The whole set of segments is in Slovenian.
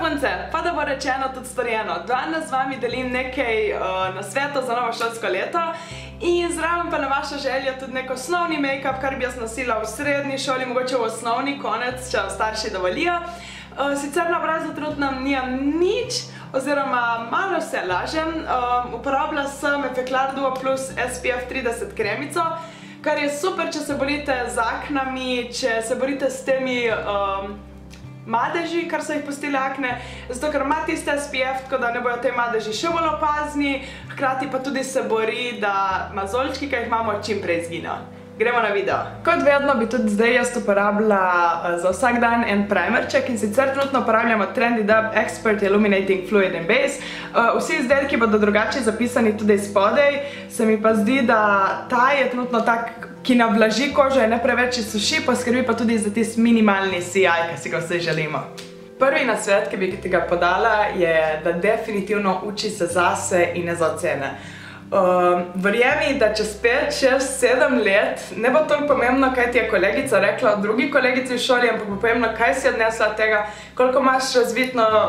punce, pa da bo rečeno tudi storjeno. Danes z vami delim nekaj nasvetov za novo šolsko leto in zraven pa na vašo željo tudi nek osnovni make-up, kar bi jaz nosila v srednji šoli, mogoče v osnovni, konec, če starši dovolijo. Sicer na obrazu trenutno nimam nič, oziroma malo se lažem. Uporabila sem Effaclar Duo Plus SPF 30 kremico, kar je super, če se borite z aknami, če se borite s temi madeži, kar so jih pustili akne, zato ker ima tiste SPF, tako da ne bojo te madeži še bolj opazni, hkrati pa tudi se bori, da mazolčki, ki jih imamo, čim prej izginejo. Gremo na video. Kot vedno bi tudi zdaj jaz uporabila za vsak dan en primerček in sicer trenutno uporabljamo Trendy Dub Expert Illuminating Fluid and Base. Vsi izdelki bodo drugače zapisani tudi spodaj, se mi pa zdi, da ta je trenutno tak, ki navlaži kožo in ne preveč suši, poskrbi pa tudi za tisti minimalni sijaj, ki si ga vsi želimo. Prvi nasvet, ki bi ti ga podala, je, da definitivno uči se zase in ne za ocene. Verjemi, da čez 5, 6, 7 let ne bo toliko pomembno, kaj ti je kolegica rekla o drugi kolegici v šoli, ampak bo pomembno, kaj si odnesla od tega, koliko imaš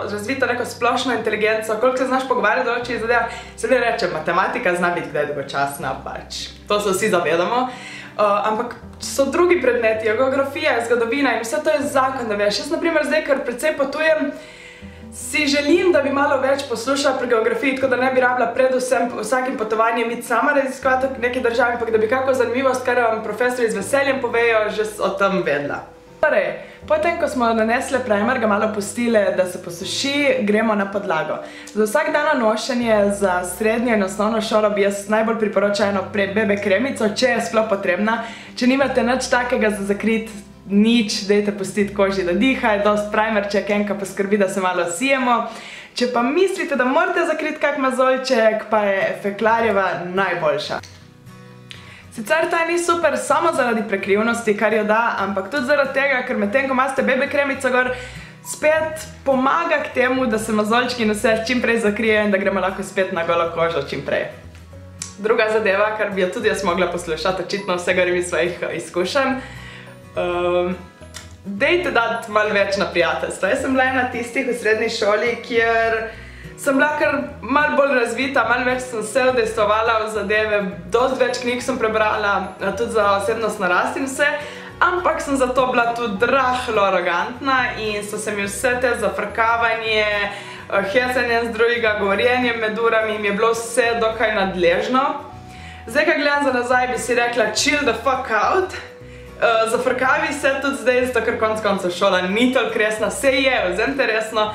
razvito neko splošno inteligenco, koliko se znaš pogovarjati o določenih zadevah. Se ne reče, matematika zna biti kdaj dolgočasna, pač. To se vsi zavedamo. Ampak so drugi predmeti, geografija, zgodovina in vse to je zakon, da veš. Jaz, na primer, zdaj, ker precej potujem, si želim, da bi malo več poslušala pri geografiji, tako da ne bi rabila predvsem vsakim potovanjem iti sama raziskovati v neki državi, ampak da bi kako zanimivost, kar vam profesori z veseljem povejo, že o tem vedela. Torej, potem, ko smo nanesle primer, ga malo pustile, da se posuši, gremo na podlago. Za vsak dan nošenje za srednjo in osnovno šolo bi jaz najbolj priporočala eno BB kremico, če je sploh potrebna. Če nimate nič takega za zakriti, nič, dajte pustiti koži, da diha, je dost primerček, enka poskrbi, da se malo sijemo. Če pa mislite, da morate zakriti kak mazolček, pa je Effaclarjeva najboljša. Sicer ta ni super samo zaradi prekrivnosti, kar jo da, ampak tudi zaradi tega, ker medtem, ko imate BB kremico gor, spet pomaga k temu, da se mazolčki in vse čim prej zakrijejo in da gremo lahko spet na golo kožo čim prej. Druga zadeva, kar bi jo tudi jaz mogla poslušati, očitno vse govorim iz svojih izkušenj, dejte dati malo več na prijateljstvo. Jaz sem bila ena tistih v srednji šoli, kjer sem bila kar malo bolj razvita, malo več sem se udejstvovala v zadeve, dosti več knjig sem prebrala, tudi za osebnostno rast in vse, ampak sem zato bila tudi rahlo arogantna in so se mi vse te zafrkavanje, hecanje z drugega, govorjenje med urami, mi je bilo vse dokaj nadležno. Zdaj, ko gledam za nazaj, bi si rekla chill the fuck out. Zafrkavi se tudi zdaj, zato ker konec koncev šola ni toliko resna, se je, vzemite resno,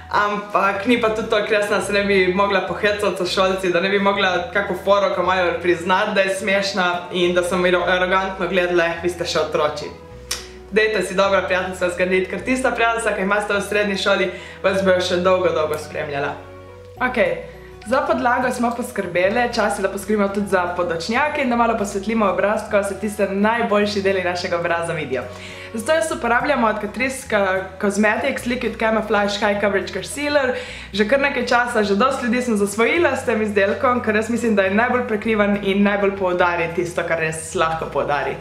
ampak ni pa tudi toliko resna, se ne bi mogla pohecati s šolci, da ne bi mogla kako foro, ko imajo priznati, da je smešna in da sem arogantno gledala, vi ste še otroči. Dejte si dobra prijateljstva zgraditi, ker tista prijateljstva, ki imate v srednji šoli, vas bojo še dolgo, dolgo spremljala. Ok. Za podlago smo poskrbeli, čas je, da poskrbimo tudi za podočnjake in da malo posvetlimo obraz, ko se tiste najboljši deli našega obraza vidijo. Zato jaz uporabljamo od Catrice Cosmetics Liquid Camouflage High Coverage Concealer. Že kar nekaj časa, že dosti ljudi sem zasvojila s tem izdelkom, ker jaz mislim, da je najbolj prekrivan in najbolj poudari tisto, kar res lahko poudari.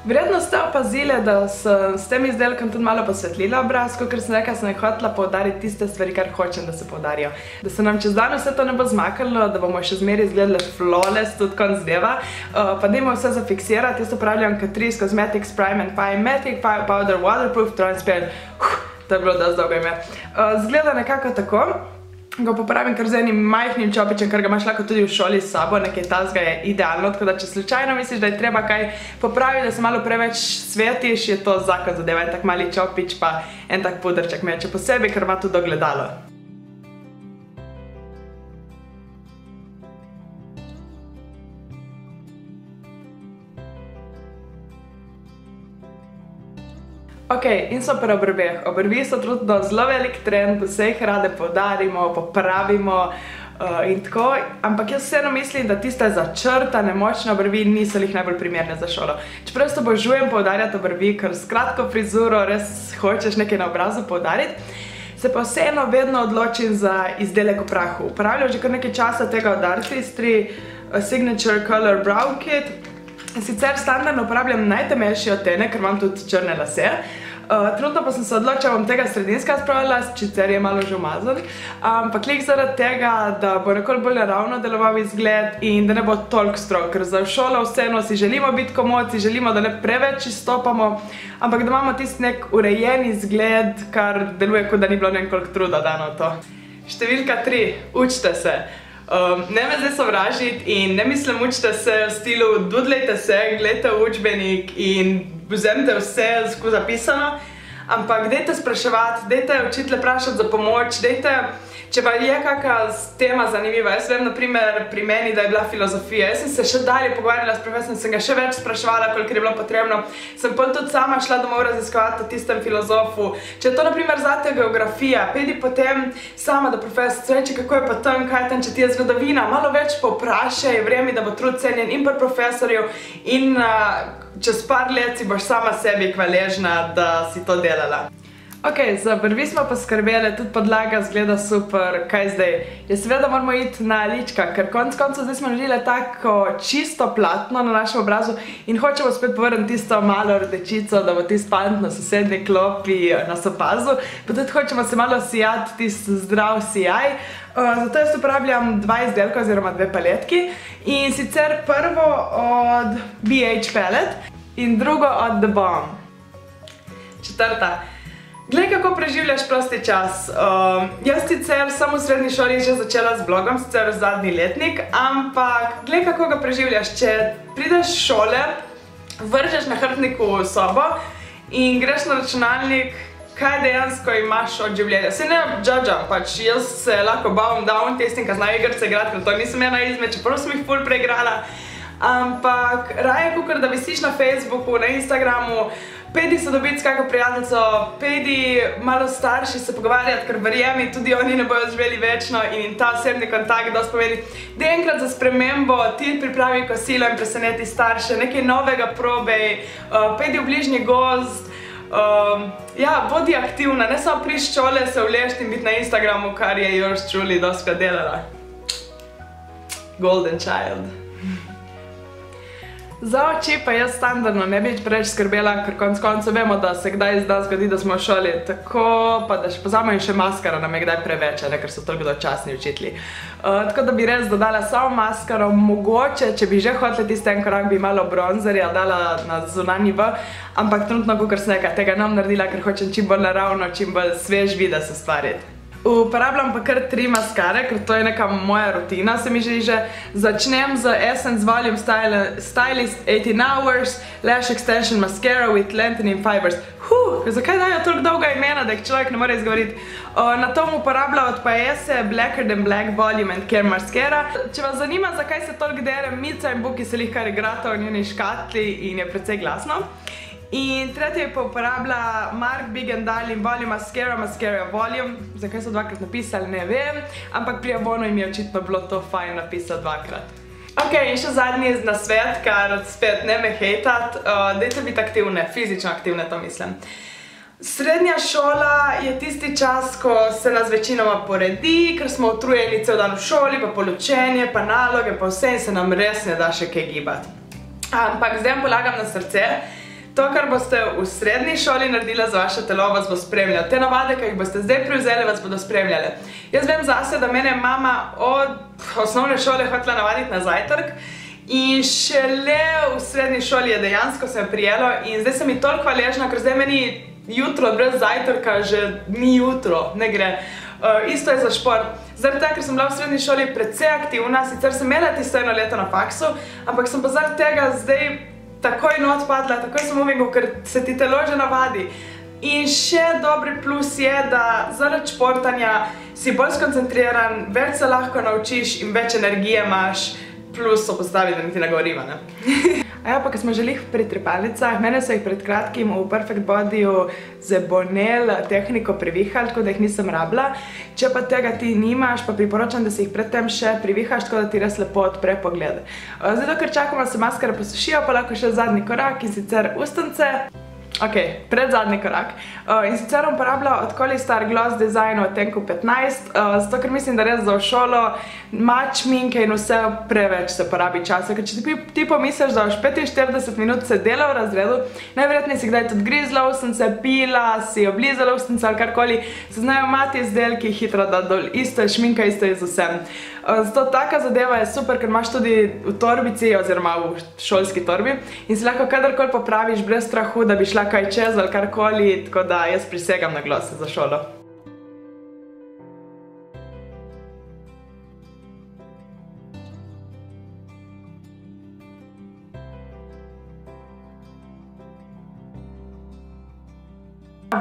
Verjetno ste opazili, da sem s tem izdelkom tudi malo posvetlila obraz, ker sem rekla, da sem hotela poudariti tiste stvari, kar hočem, da se poudarijo. Da se nam čez dan vse to ne bo zmakalo, da bomo še zmeraj izgledali flawless tudi konc dneva, pa dajmo vse zafiksirati. Jaz uporabljam Catrice Cosmetics Prime and Fine Matte Powder Waterproof Transparent. To je bilo dosti dolgo ime. Zgleda nekako tako. Ga uporabim kar z enim majhnim čopičem, ker ga imaš lahko tudi v šoli s sabo, nekaj tazga je idealno, tako da če slučajno misliš, da je treba kaj popraviti, da se malo preveč svetiš, je to zakon zadeva, en tak mali čopič pa en tak pudrček meče posebej, ker ima tudi ogledalo. Ok, in so pri obrveh. Obrvi so trenutno zelo velik trend, vse jih rade poudarimo, popravimo. in tako, ampak jaz vseeno mislim, da tiste začrtane, močne obrvi niso jih najbolj primerne za šolo. Čeprav jaz obožujem poudarjati obrvi, ker s kratko frizuro res hočeš nekaj na obrazu poudariti, se pa vseeno vedno odločim za izdelek v prahu. Uporabljam že kar nekaj časa tega od Artistry Signature Color Brow Kit. Sicer standardno uporabljam najtemnejši odtenek, ker imam tudi črne lase. Trenutno pa sem se odločila, bom tega sredinska spravila, sicer je malo že umazan, ampak glih zaradi tega, da bo nekoliko bolj naravno deloval izgled in da ne bo toliko strog, ker za šolo vseeno si želimo biti komod, si želimo, da ne preveč izstopamo, ampak da imamo tisti nek urejen izgled, kar deluje, kot da ni bilo nekoliko truda dano to. Številka 3. Učite se. Ne me zdaj sovražiti in ne mislim učite se v stilu dudlejte se, gledajte učbenik in vzemite vse skozi zapisano, ampak dajte spraševati, dajte učitelje vprašati za pomoč, dajte, če pa je kakšna tema zanimiva. Jaz vem, naprimer, pri meni, da je bila filozofija. Jaz sem se še dalje pogovarjala s profesorjem, sem ga še več spraševala, kolikor je bilo potrebno. Sem potem tudi sama šla domov raziskovati o tistem filozofu. Če je to, naprimer, zate geografija, pejdi potem sama do profesora, reči, kako je pa tam, kaj je tam, če ti je zgodovina, malo več povprašaj, verjemi, da bo trud cenjen in pri profesorju in čez par let si boš sama sebi hvaležna, da si to delala. Ok, za obrvi smo poskrbeli, tudi podlaga zgleda super, kaj zdaj? Ja, seveda moramo iti na lička, ker konec koncev zdaj smo naredili tako čisto platno na našem obrazu in hočemo spet povrniti tisto malo rdečico, da bo tisti fant na sosednji klopi nas opazil, pa tudi hočemo se malo sijati, tisti zdrav sijaj. Zato jaz uporabljam 2 izdelka oziroma 2 paletki in sicer prvo od BH Palette in drugo od The Balm. Četrta. Glej, kako preživljaš prosti čas. Jaz sicer sem v srednji šoli že začela z blogom, sicer zadnji letnik, ampak glej, kako ga preživljaš. Če prideš z šole, vržeš na hrbtniku v sobo in greš na računalnik, kaj dejansko imaš od življenja. Se ne judgam, pač jaz se lahko bavim down testim, ka znajo igrice igrati, ker to nisem ena izmed, čeprav sem jih ful preigrala. Ampak raje, kakor da visiš na Facebooku, na Instagramu, pejdi se dobiti s kako prijateljico, pejdi malo starši se pogovarjati, ker verjemi, tudi oni ne bojo živeli večno in ta osebni kontakt dosti pomeni. Dej enkrat za spremembo, ti pripravi kosilo in preseneti starše, nekaj novega probej, pejdi v bližnji gozd, ja, bodi aktivna, ne samo pri šole se vlešti in biti na Instagramu, kar je yours truly dostikrat delala. Golden child. Za oči pa jaz standardno ne bi preveč skrbela, ker konec koncev vemo, da se kdaj zgodi, da smo v šoli, tako pa da še pozamem še maskara nam je kdaj preveč, ker so toliko dočasni učitelji. Tako da bi res dodala samo maskaro, mogoče, če bi že hoteli tisti en korak, bi malo bronzerja dala na zunanji v, ampak trenutno, kakor sem nekaj tega nam naredila, ker hočem čim bolj naravno, čim bolj svež videz ustvariti. Uporabljam pa kar 3 maskare, ker to je neka moja rutina, se mi že. Začnem z Essence Volume Stylist 18 Hours Lash Extension Mascara with Lengthening Fibers. Zakaj dajo toliko dolga imena, da jih človek ne more izgovoriti? Na tom uporabljam od Paese Blacker Than Black Volume and Care Mascara. Če vas zanima, zakaj se toliko dere, Mica in Buki se lih kar igrata v njeni škatli in je precej glasno. In tretje pa uporablja Marc Big & Darling Volume Mascara Volume. Zakaj so 2-krat napisali, ne vem, ampak pri Avonu jim je očitno bilo to fajn napisati 2-krat. Ok, in še zadnji nasvet, kar spet ne me hejtat, dajte biti aktivne, fizično aktivne, to mislim. Srednja šola je tisti čas, ko se nas večinoma poredi, ker smo utrujeni cel dan v šoli, pa polučenje, pa naloge, pa vse in se nam res ne da še kaj gibati. Ampak zdaj vam polagam na srce, to, kar boste v srednji šoli naredili za vaše telo, vas bo spremljalo. Te navade, ki jih boste zdaj prevzeli, vas bodo spremljale. Jaz vem zase, da mene je mama od osnovne šole hotela navaditi na zajtrk in šele v srednji šoli je dejansko se prijelo in zdaj sem mi toliko hvaležna, ker zdaj meni jutro brez zajtrka že ni jutro, ne gre. Isto je za šport. Zaradi tega, ker sem bila v srednji šoli precej aktivna, sicer sem imela tisto 1 leto na faksu, ampak sem pa zaradi tega zdaj takoj not padla, takoj sem umigal, ker se ti telo že navadi. In še dobri plus je, da zaradi športanja si bolj skoncentriran, več se lahko naučiš in več energije imaš, plus so postavi, da niti ne govoriva, ne? Ja, pa ko smo že lih pri trepalnicah, mene so jih pred kratkim v Perfect Bodyju z Bonel tehniko privihali, tako da jih nisem rabila. Če pa tega ti nimaš, pa priporočam, da si jih predtem še privihaš, tako da ti res lepo odpre pogled. Zdaj, dokler čakamo, se maskara posušijo, pa lahko še zadnji korak, in sicer ustnice. Ok, predzadnji korak. In sicer bom uporabljala od Kolistar Gloss Design v odtenku 15, zato ker mislim, da res za v šolo mat šminke in vse preveč se porabi časa. Ker če ti pomisliš, da boš 45 minut sedela v razredu, najverjetneje si kdaj tudi grizla ustnice, pila, si oblizala ustnice ali karkoli, se znajo mati izdelki hitro dati dol. Isto je šminka, isto je z vsem. Zato taka zadeva je super, ker imaš tudi v torbici oziroma v šolski torbi in si lahko kadarkoli popraviš brez strahu, da bi šla kaj čez ali karkoli, tako da jaz prisegam na glose za šolo.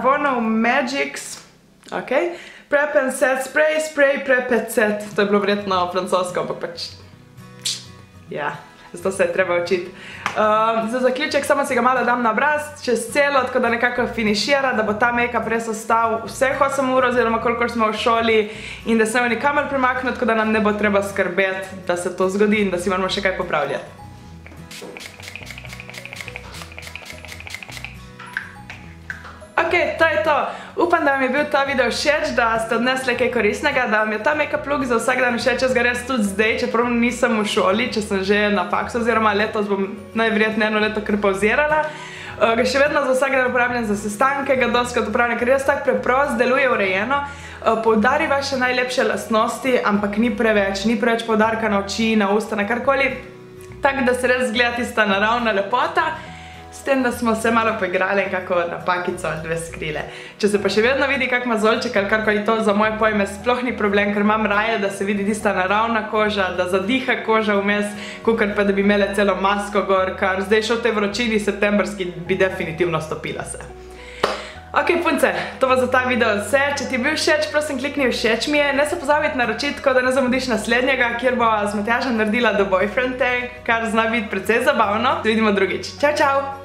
Vonov Magix, ok. Prep and set spray, spray, prep and set. To je bilo verjetno francosko, ampak pač... Ja, zato se je treba učiti. Za zaključek samo si ga malo dam na obraz, čez celo, tako da nekako finišira, da bo ta make-up res ostal vseh 8 ur, oziroma kolikor smo v šoli in da se ne bo nikamor premaknil, tako da nam ne bo treba skrbeti, da se to zgodi in da si moramo še kaj popravljati. Ok, to je to. Upam, da vam je bil ta video všeč, da ste odnesli kaj koristnega, da vam je ta make-up look za vsak dan všeč. Jaz ga res tudi zdaj, čeprav nisem v šoli, če sem že na faksu, oziroma letos bom najverjetneje eno leto kar pauzirala. Ga še vedno za vsak dan uporabljam za sestanke, ga dostikrat uporabljam, ker res tako preprost, deluje urejeno, poudari vaše najlepše lastnosti, ampak ni preveč poudarka na oči, na usta, na karkoli, tako da se res zgleda tista naravna lepota. S tem, da smo se malo poigrali kako napakico ali dve skrile. Če se pa še vedno vidi kak mazolček ali karkoli, to za moje pojme sploh ni problem, ker imam raje, da se vidi tista naravna koža, da zadiha koža vmes, kakor pa da bi imele celo masko gor, kar zdaj še v tej vročini septembrski bi definitivno stopila se. Ok, punce, to bo za ta video vse. Če ti je bil všeč, prosim klikni všeč mi je. Ne se pozabiti naročiti, tako da ne zamudiš naslednjega, kjer bo z Matjažem naredila The Boyfriend Tag, kar zna biti precej zabavno. Se vidimo drugič. Čau, čau!